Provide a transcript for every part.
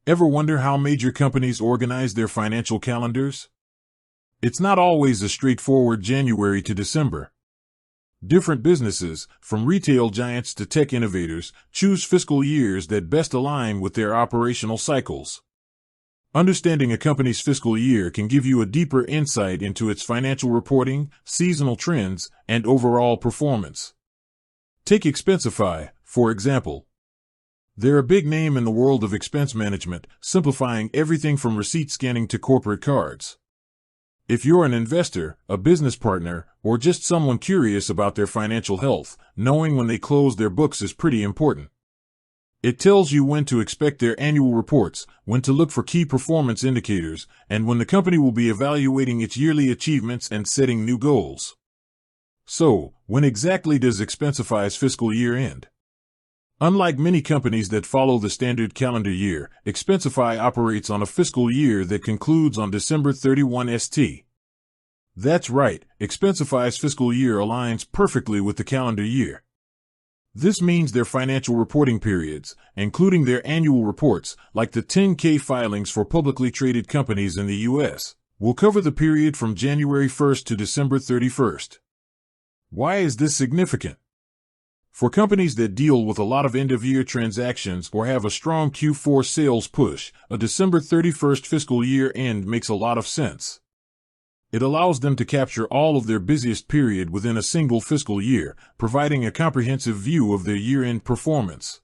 Ever wonder how major companies organize their financial calendars? It's not always a straightforward January to December. Different businesses, from retail giants to tech innovators, choose fiscal years that best align with their operational cycles. Understanding a company's fiscal year can give you a deeper insight into its financial reporting, seasonal trends, and overall performance. Take Expensify, for example. They're a big name in the world of expense management, simplifying everything from receipt scanning to corporate cards. If you're an investor, a business partner, or just someone curious about their financial health, knowing when they close their books is pretty important. It tells you when to expect their annual reports, when to look for key performance indicators, and when the company will be evaluating its yearly achievements and setting new goals. So, when exactly does Expensify's fiscal year end? Unlike many companies that follow the standard calendar year, Expensify operates on a fiscal year that concludes on December 31 ST. That's right, Expensify's fiscal year aligns perfectly with the calendar year. This means their financial reporting periods, including their annual reports, like the 10K filings for publicly traded companies in the U.S., will cover the period from January 1st to December 31st. Why is this significant? For companies that deal with a lot of end-of-year transactions or have a strong Q4 sales push, a December 31st fiscal year end makes a lot of sense. It allows them to capture all of their busiest period within a single fiscal year, providing a comprehensive view of their year-end performance.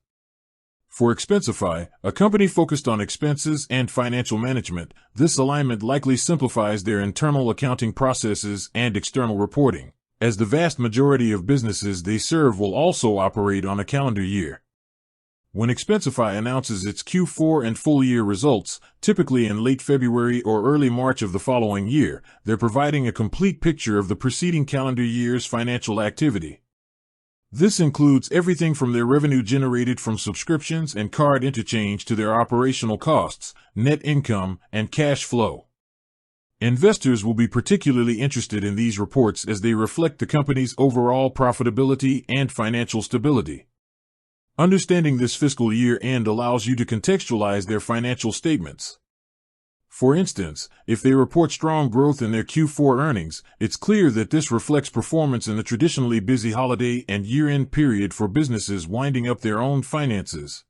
For Expensify, a company focused on expenses and financial management, this alignment likely simplifies their internal accounting processes and external reporting, as the vast majority of businesses they serve will also operate on a calendar year. When Expensify announces its Q4 and full-year results, typically in late February or early March of the following year, they're providing a complete picture of the preceding calendar year's financial activity. This includes everything from their revenue generated from subscriptions and card interchange to their operational costs, net income, and cash flow. Investors will be particularly interested in these reports as they reflect the company's overall profitability and financial stability. Understanding this fiscal year end allows you to contextualize their financial statements. For instance, if they report strong growth in their Q4 earnings, it's clear that this reflects performance in the traditionally busy holiday and year-end period for businesses winding up their own finances.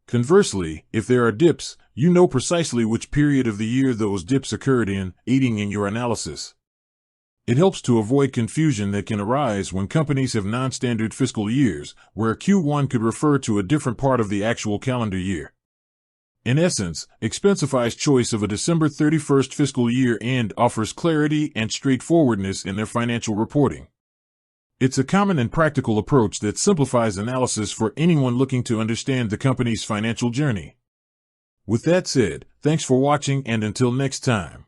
Conversely, if there are dips, you know precisely which period of the year those dips occurred in, aiding in your analysis. It helps to avoid confusion that can arise when companies have non-standard fiscal years, where Q1 could refer to a different part of the actual calendar year. In essence, Expensify's choice of a December 31st fiscal year end offers clarity and straightforwardness in their financial reporting. It's a common and practical approach that simplifies analysis for anyone looking to understand the company's financial journey. With that said, thanks for watching, and until next time.